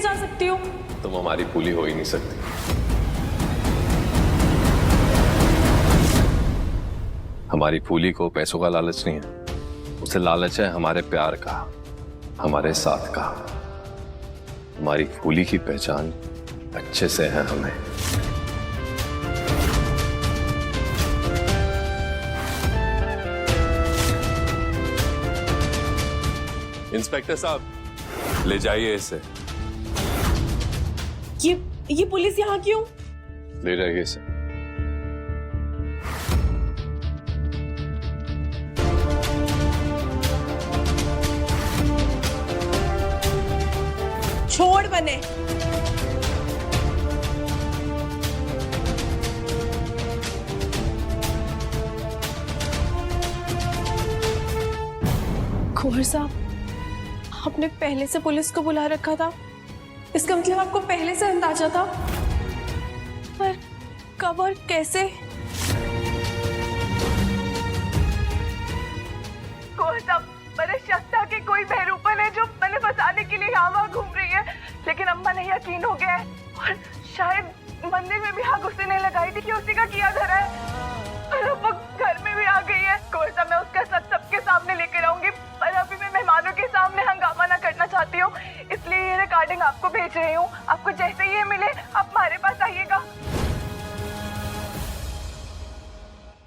जा सकती हूँ? तुम हमारी फूली हो ही नहीं सकती। हमारी फूली को पैसों का लालच नहीं है, उसे लालच है हमारे प्यार का, हमारे साथ का। हमारी फूली की पहचान अच्छे से है हमें। इंस्पेक्टर साहब, ले जाइए इसे। ये पुलिस यहाँ क्यों? ले जाइए इसे। छोड़ बने। कुंवर साहब, आपने पहले से पुलिस को बुला रखा था, इसका मतलब आपको पहले से अंदाजा था, पर कब और कैसे? कुंवर साहब, मैंने शक था कि कोई बहरूपन है जो मैंने फंसाने के लिए यहाँ वहाँ घूम रही है, लेकिन अम्मा ने यकीन हो गया है और शायद मंदिर में भी आग उसी ने लगाई थी कि उसी का किया धरा है, और अब वो घर में भी आ गई है। कुंवर साहब, मैं उसका सच सबके सामने लेकर आऊंगी, पर अभी मैं मेहमानों के सामने हंगामा ना करना चाहती हूँ, इसलिए ये रिकॉर्डिंग आपको भेज रही हूँ। आपको जैसे ही ये मिले आप हमारे पास आइएगा।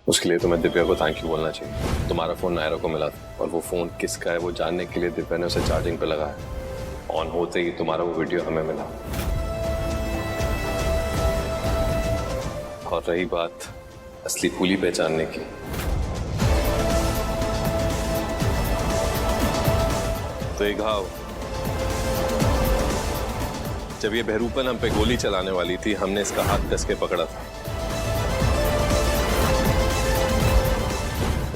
उसके लिए तुम्हें दिव्या को थैंक यू बोलना चाहिए। तुम्हारा फोन नायरा को मिला था और वो फोन किसका है वो जानने के लिए दिव्या ने उसे चार्जिंग पे लगाया। ऑन होते ही तुम्हारा वो वीडियो हमें मिला। और रही बात असली फूली पहचानने की, तो ये घाव, जब ये बहरूपन हम पे गोली चलाने वाली थी, हमने इसका हाथ कस के पकड़ा था।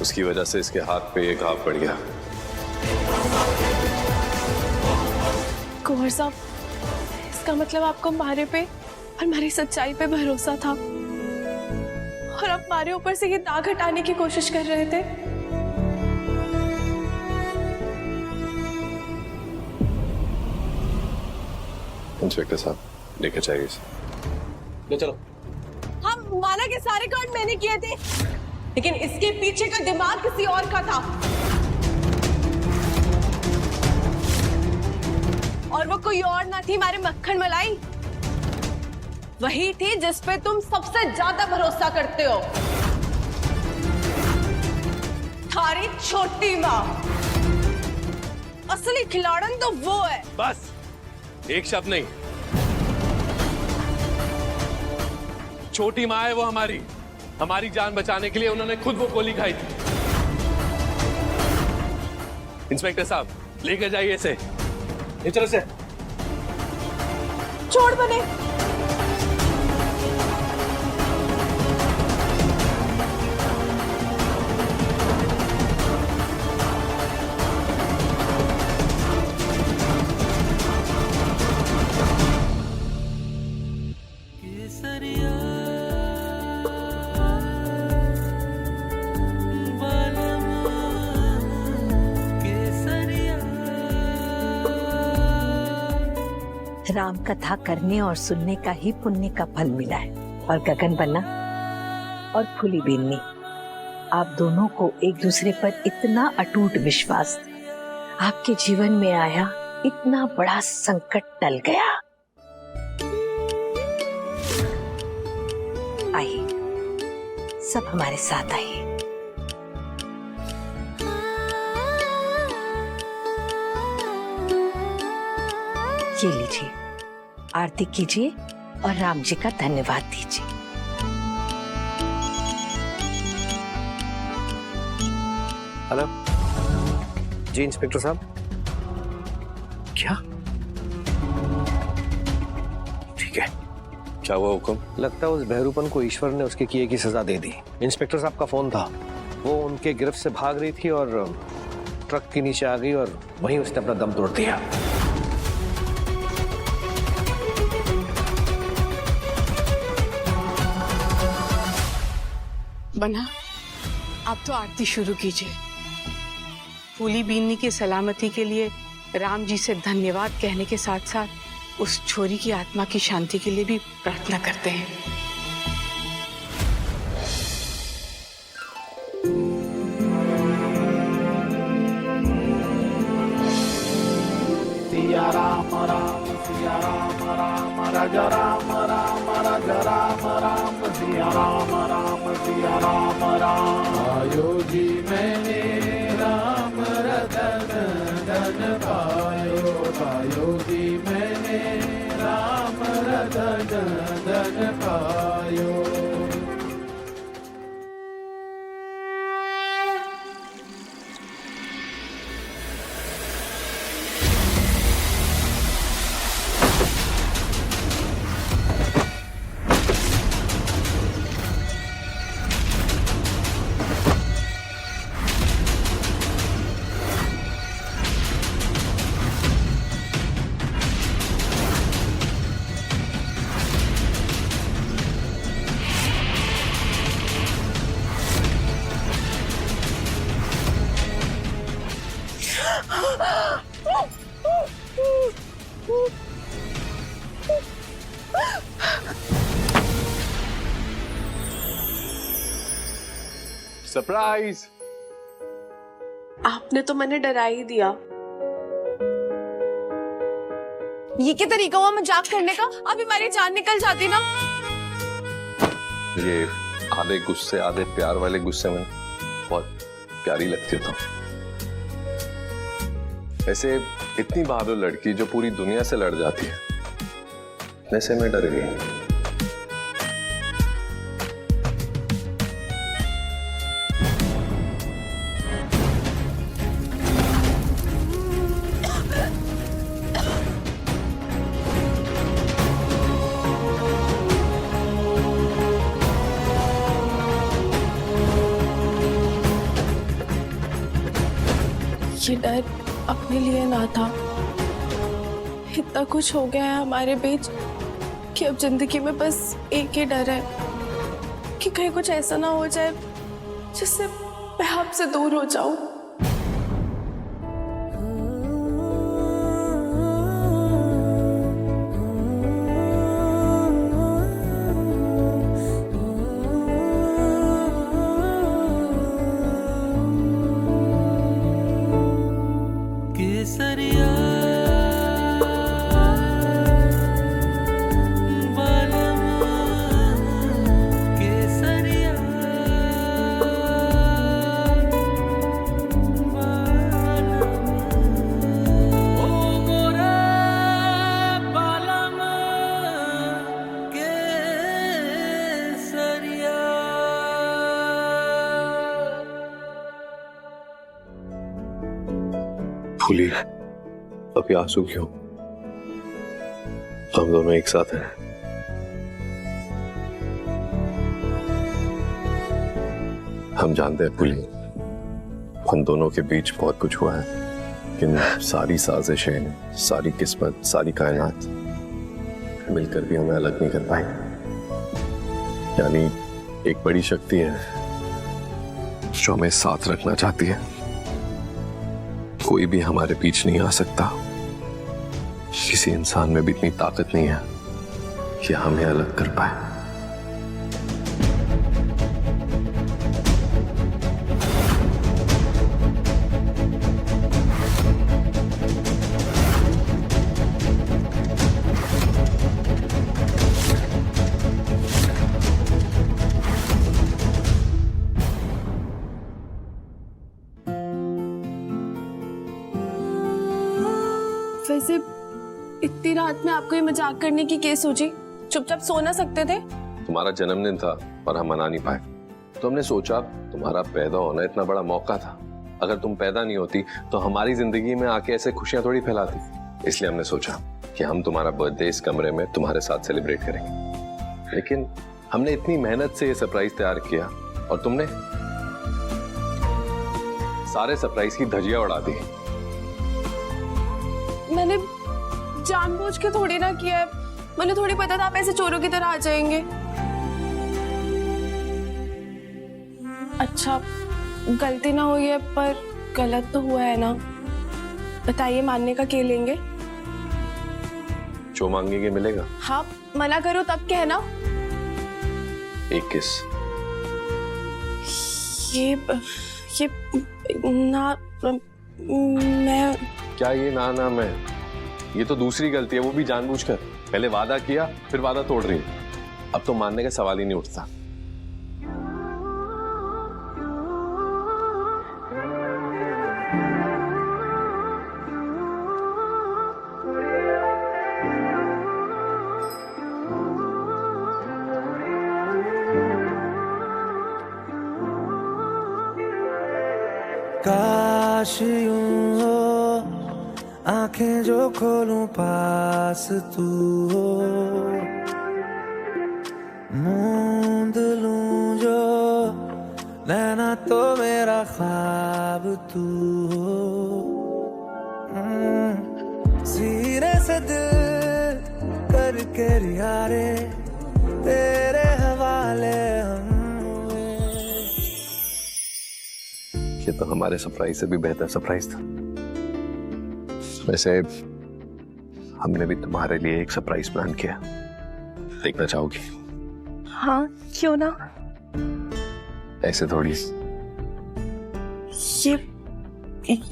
उसकी वजह से इसके हाथ पे ये घाव पड़ गया। कुंवर साहब, इसका मतलब आपको हमारे पे और हमारी सच्चाई पे भरोसा था और आप हमारे ऊपर से ये दाग हटाने की कोशिश कर रहे थे। इंस्पेक्टर साहब, लेकर जाइए इसे। ले चलो। हम माना के सारे कांड मैंने किए थे, लेकिन इसके पीछे का दिमाग किसी और का था, और वो कोई और ना थी हमारे मक्खन मलाई, वही थी जिस पे तुम सबसे ज्यादा भरोसा करते हो, थारी छोटी माँ। असली खिलाड़न तो वो है। बस एक शब्द नहीं, छोटी माँ है वो हमारी जान बचाने के लिए उन्होंने खुद वो गोली खाई थी। इंस्पेक्टर साहब, लेकर जाइए इसे। ले चलो इसे। छोड़ बने। राम कथा करने और सुनने का ही पुण्य का फल मिला है। और गगन बन्ना और फूली बेननी, आप दोनों को एक दूसरे पर इतना अटूट विश्वास, आपके जीवन में आया इतना बड़ा संकट टल गया। आइए, सब हमारे साथ आइए। ये लीजिए, आरती कीजिए और राम जी का धन्यवाद दीजिए। हेलो जी इंस्पेक्टर साहब। क्या? ठीक है। क्या हुआ हुक्म? लगता है उस बहरूपन को ईश्वर ने उसके किए की सजा दे दी। इंस्पेक्टर साहब का फोन था, वो उनके गिरफ्त से भाग रही थी और ट्रक के नीचे आ गई और वहीं उसने अपना दम तोड़ दिया। बना, आप तो आरती शुरू कीजिए। फूली बीननी की सलामती के लिए राम जी से धन्यवाद कहने के साथ साथ उस छोरी की आत्मा की शांति के लिए भी प्रार्थना करते हैं। सिया राम राम सिया राम राम राजा राम राम राजा राम राम सिया राम सिया राम राम आयो जी मैंने राम रतन धन पायो जी मैंने राम रतन धन पायो। सरप्राइज! आपने तो मैंने डरा ही दिया। ये क्या तरीका हुआ मजाक करने का? अभी हमारी जान निकल जाती ना। ये आधे गुस्से आधे प्यार वाले गुस्से में बहुत प्यारी लगती है। तो ऐसे इतनी बहादुर लड़की जो पूरी दुनिया से लड़ जाती है, वैसे मैं डर गई। ये डर अपने लिए ना था। इतना कुछ हो गया है हमारे बीच कि अब जिंदगी में बस एक ही डर है कि कहीं कुछ ऐसा ना हो जाए जिससे मैं आपसे दूर हो जाऊं। केसरिया केसरिया ओ मोरा बालम केसरिया। फूली, अभी आंसू क्यों? हम दोनों एक साथ हैं। हम जानते हैं फूली, हम दोनों के बीच बहुत कुछ हुआ है, लेकिन सारी साजिशें, सारी किस्मत, सारी कायनात मिलकर भी हमें अलग नहीं कर पाई। यानी एक बड़ी शक्ति है जो हमें साथ रखना चाहती है। कोई भी हमारे बीच नहीं आ सकता। किसी इंसान में भी इतनी ताकत नहीं है कि हमें अलग कर पाए। वैसे इतनी रात में आपको ये मजाक करने की क्या सोची? चुपचाप सो ना सकते थे? तुम्हारा जन्मदिन था और हम मना नहीं पाए, तो हमने सोचा तुम्हारा पैदा होना इतना बड़ा मौका था, अगर तुम पैदा नहीं होती तो हमारी जिंदगी में आके ऐसे खुशियां थोड़ी फैलाती। इसलिए हमने सोचा कि हम तुम्हारा बर्थडे इस कमरे में तुम्हारे साथ सेलिब्रेट करेंगे। लेकिन हमने इतनी मेहनत से ये सरप्राइज तैयार किया और तुमने सारे सरप्राइज की धज्जियां उड़ा दी। मैंने जानबूझ के थोड़ी ना किया है। मैंने थोड़ी पता था आप ऐसे चोरों की तरह आ जाएंगे। अच्छा, गलती ना हुई है पर गलत तो हुआ है ना? बताइए, मानने का क्या लेंगे? जो मांगेंगे मिलेगा। हाँ मना करो तब कहना। एक किस। ये ना मैं क्या ये ना मैं, ये तो दूसरी गलती है, वो भी जानबूझकर। पहले वादा किया फिर वादा तोड़ रही है। अब तो मानने का सवाल ही नहीं उठता। काश यूं हो आंखें जो खोलूं पास तू हो, मूंद लूं जो नैना तो मेरा ख्वाब तू हो। सीने से दिल करके रियारे तेरे हवाले हम। ये तो हमारे सरप्राइज से भी बेहतर सरप्राइज था। वैसे हमने भी तुम्हारे लिए एक सरप्राइज प्लान किया, देखना चाहोगी? हाँ क्यों ना। ऐसे थोड़ी।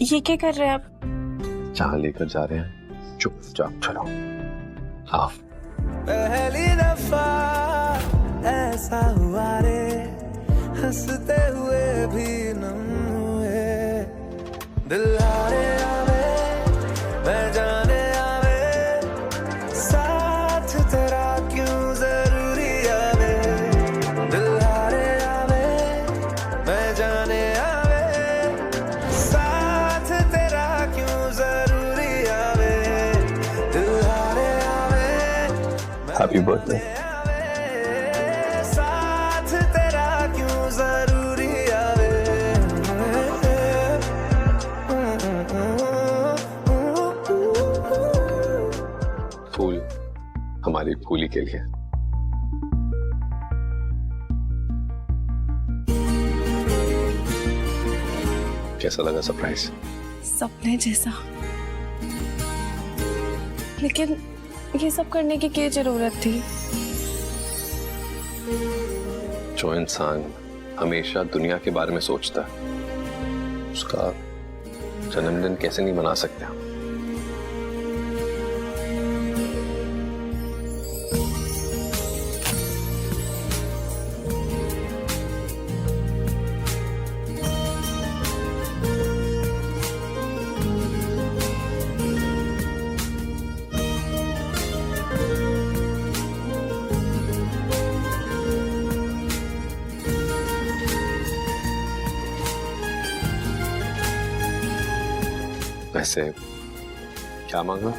ये क्या कर रहे हैं आप? जहां लेकर जा रहे हैं चुपचाप चलो। हाँ पहली दफा ऐसा हुआ रे, हंसते हुए भी नम हुए। दिल हारे आवे मैं जाने आवे, साथ तेरा क्यों जरूरी आवे। दिल हारे आवे मैं जाने आवे, साथ तेरा क्यों जरूरी आवे। दिल हारे आवे हैप्पी बर्थडे। साथ तेरा क्यों जरूरी आवे। फूल हमारी फूली के लिए। कैसा लगा सरप्राइज? सपने जैसा। लेकिन ये सब करने की क्या जरूरत थी? जो इंसान हमेशा दुनिया के बारे में सोचता है, उसका जन्मदिन कैसे नहीं मना सकते हम? वैसे क्या मांगा?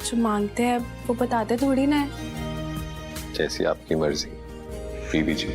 जो मांगते हैं वो बताते थोड़ी ना है। जैसी आपकी मर्जी बीबी जी।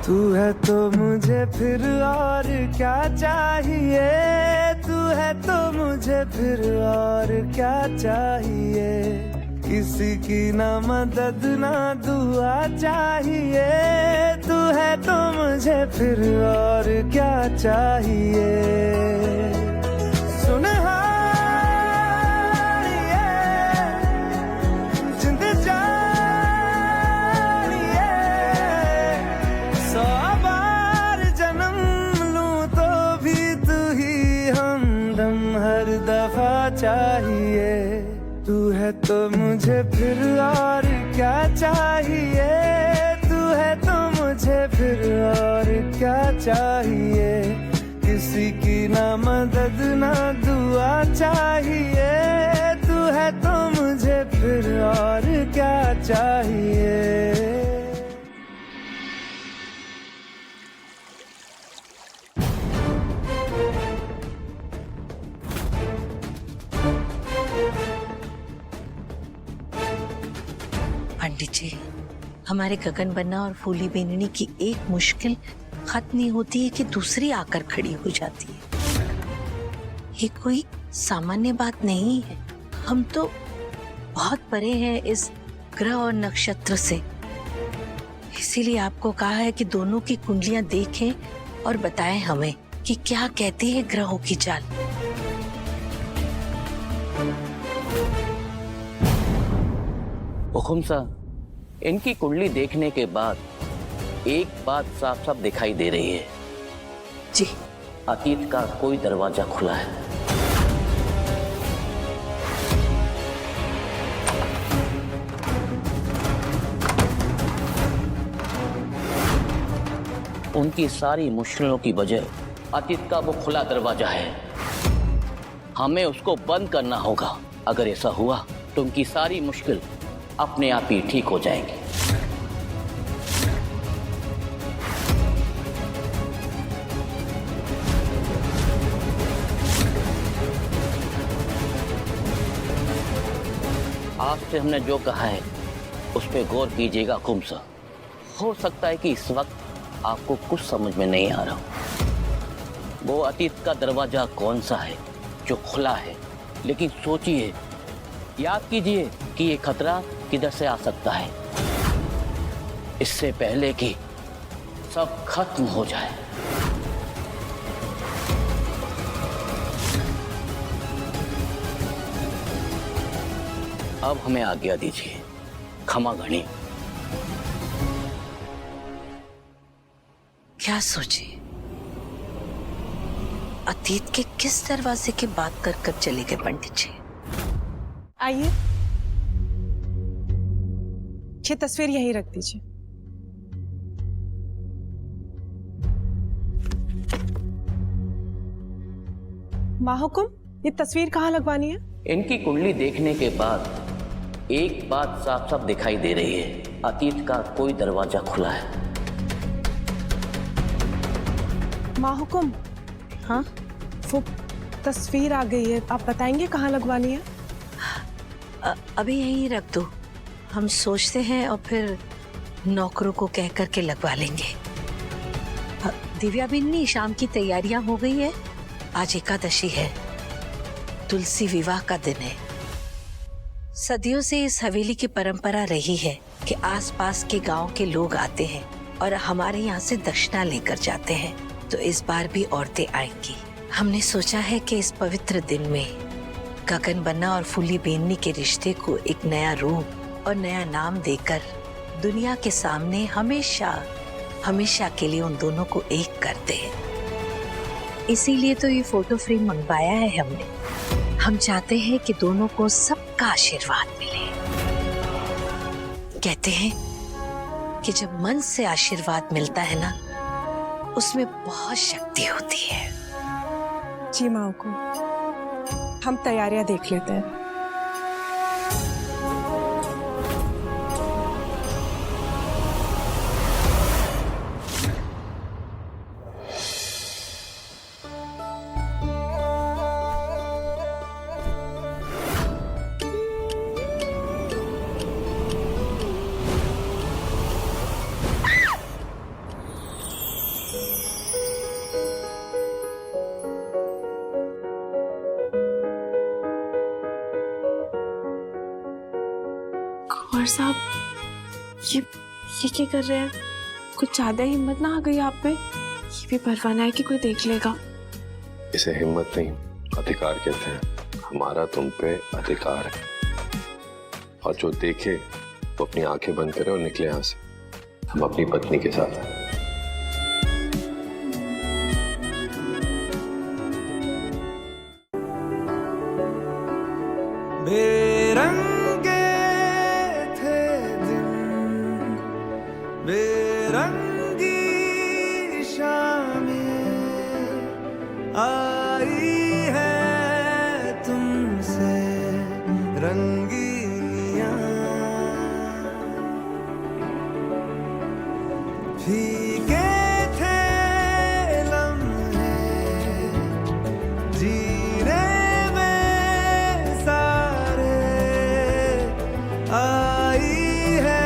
तू है तो मुझे फिर और क्या चाहिए। तू है तो मुझे फिर और क्या चाहिए। किसी की ना मदद ना दुआ चाहिए। तू है तो मुझे फिर और क्या चाहिए। सुन चाहिए। तू है तो मुझे फिर और क्या चाहिए। तू है तो मुझे फिर और क्या चाहिए, किसी की ना मदद ना दुआ चाहिए, तू है तो मुझे फिर और क्या चाहिए। पंडित जी, हमारे गगन बन्ना और फूली बेननी की एक मुश्किल खत्म नहीं होती है कि दूसरी आकर खड़ी हो जाती है। ये कोई सामान्य बात नहीं है। हम तो बहुत परे हैं इस ग्रह और नक्षत्र से। इसीलिए आपको कहा है कि दोनों की कुंडलियां देखें और बताएं हमें कि क्या कहती है ग्रहों की चाल। हुकुम साहब, इनकी कुंडली देखने के बाद एक बात साफ साफ दिखाई दे रही है जी, अतीत का कोई दरवाजा खुला है। उनकी सारी मुश्किलों की वजह अतीत का वो खुला दरवाजा है। हमें उसको बंद करना होगा। अगर ऐसा हुआ तो उनकी सारी मुश्किल अपने आप ही ठीक हो जाएंगी। आज से हमने जो कहा है उस पर गौर कीजिएगा हुकुम साहब। हो सकता है कि इस वक्त आपको कुछ समझ में नहीं आ रहा। वो अतीत का दरवाजा कौन सा है जो खुला है, लेकिन सोचिए, याद कीजिए कि ये खतरा किधर से आ सकता है, इससे पहले कि सब खत्म हो जाए। अब हमें आज्ञा दीजिए। क्षमा गणी। क्या सोचे? अतीत के किस दरवाजे की बात कर कर चले गए पंडित जी? आइए, ये तस्वीर यहीं रख दीजिए। माहुकुम, ये तस्वीर कहाँ लगवानी है? इनकी कुंडली देखने के बाद एक बात साफ साफ दिखाई दे रही है, अतीत का कोई दरवाजा खुला है। माहुकुम, हाँ, वो तस्वीर आ गई है, आप बताएंगे कहाँ लगवानी है? अभी यहीं रख दो, हम सोचते हैं और फिर नौकरों को कह कर के लगवा लेंगे। दिव्या बिन्नी, शाम की तैयारियां हो गई है। आज एकादशी है, तुलसी विवाह का दिन है। सदियों से इस हवेली की परंपरा रही है कि आसपास के गांव के लोग आते हैं और हमारे यहाँ से दक्षिणा लेकर जाते हैं, तो इस बार भी औरतें आएंगी। हमने सोचा है कि इस पवित्र दिन में गगन बन्ना और फूली बेननी के रिश्ते को एक नया रूप और नया नाम देकर दुनिया के सामने हमेशा हमेशा के लिए उन दोनों को एक कर दे। इसीलिए तो ये फोटो फ्रेम मंगवाया है हमने। हम चाहते हैं कि दोनों को सबका आशीर्वाद मिले। कहते हैं कि जब मन से आशीर्वाद मिलता है ना, उसमें बहुत शक्ति होती है। जी माहुकुम, हम तैयारियां देख लेते हैं। कुंवर साहब, ये क्या कर रहे हैं? कुछ ज्यादा हिम्मत ना आ गई आप पे? ये भी परवाना है कि कोई देख लेगा? इसे हिम्मत नहीं, अधिकार कहते हैं। हमारा तुम पे अधिकार है, और जो देखे वो अपनी आंखें बंद करे और निकले यहाँ से। हम अपनी पत्नी के साथ हैं। बेरंगे थे दिन, बेरंगी रंगीनियां भीगे थे लम्हे जीने में सारे आई है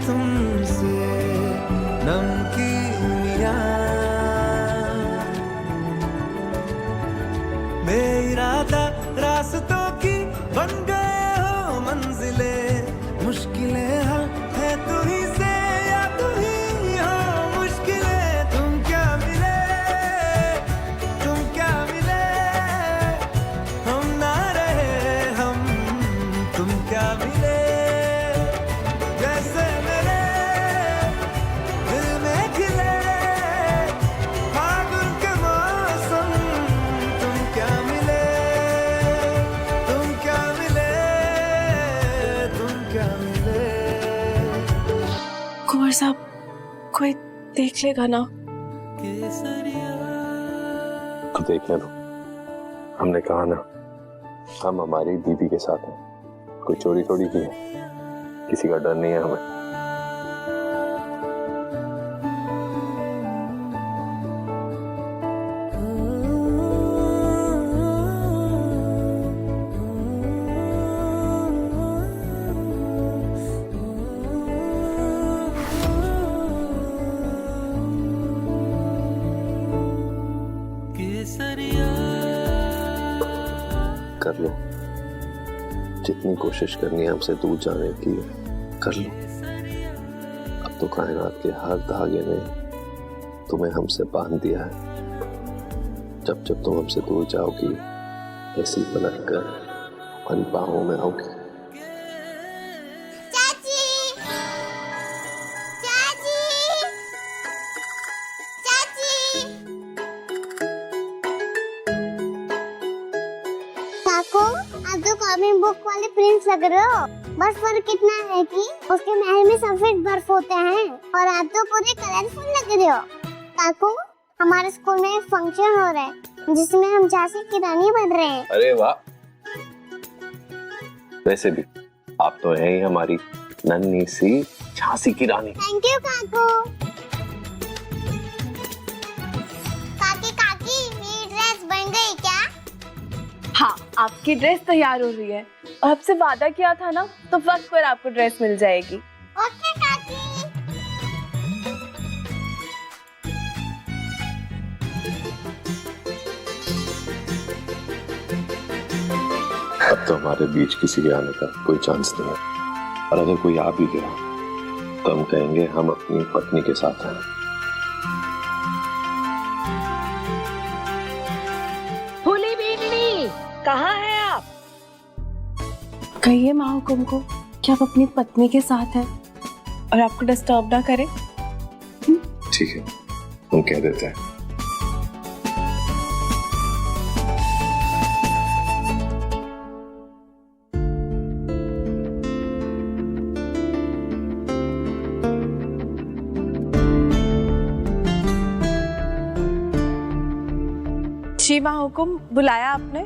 तुमसे नमकीनियां बेइरादा रास्तों की बन गए हो मंजिलें मुश्किलें हल है तू ही से या तू ही हो मुश्किलें तुम क्या मिले हम ना रहे हम तुम क्या मिले जैसे मेरे दिल में खिले फागुन के मौसम तुम क्या मिले कुंवर साहब, कोई देख लेगा ना? तो देखने दो। हमने कहा ना, हम हमारी दीदी के साथ हैं। कोई चोरी थोड़ी की है, किसी का डर नहीं है हमें। कर लो, जितनी कोशिश करनी है हमसे दूर जाने की कर लो। अब तो कायनात के हर धागे ने तुम्हें हमसे बांध दिया है। जब जब तुम हमसे दूर जाओगी, ऐसी पलट कर हमारी बाहों में आओगी। आप तो कॉमिक बुक वाले प्रिंस लग रहे हो। बस फर्क इतना है कि उसके महल में सफेद बर्फ होते हैं और आप तो पूरे कलरफुल लग रहे हो। काकू, हमारे स्कूल में एक फंक्शन हो रहा है जिसमें हम झांसी की रानी बन रहे हैं। अरे वाह! वैसे भी आप तो हैं ही हमारी नन्ही सी झांसी की रानी। थैंक यू काकू। काकी, मेरी ड्रेस बन गई क्या? हाँ, आपकी ड्रेस तैयार हो रही है। आपसे वादा किया था ना, तो वक्त पर आपको ड्रेस मिल जाएगी। ओके काकी। अब तो हमारे बीच किसी के आने का कोई चांस नहीं है, और अगर कोई आ भी गया तो हम कहेंगे हम अपनी पत्नी के साथ हैं। फूली बीननी, कहाँ है आप? कहिए माँ हुकुम को कि आप अपनी पत्नी के साथ हैं और आपको डिस्टर्ब ना करें। ठीक है, हम कह देते हैं। जी माँ हुकुम, बुलाया आपने?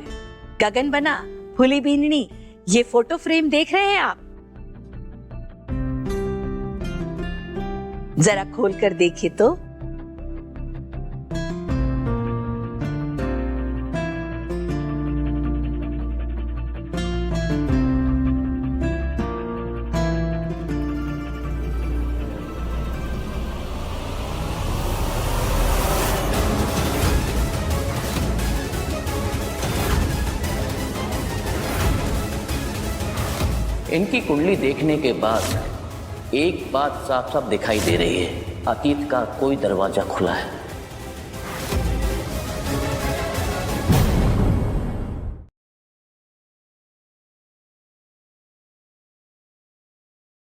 गगन बना, फूली बीननी, ये फोटो फ्रेम देख रहे हैं आप? जरा खोल कर देखिए तो। इनकी कुंडली देखने के बाद एक बात साफ साफ दिखाई दे रही है, अतीत का कोई दरवाजा खुला है।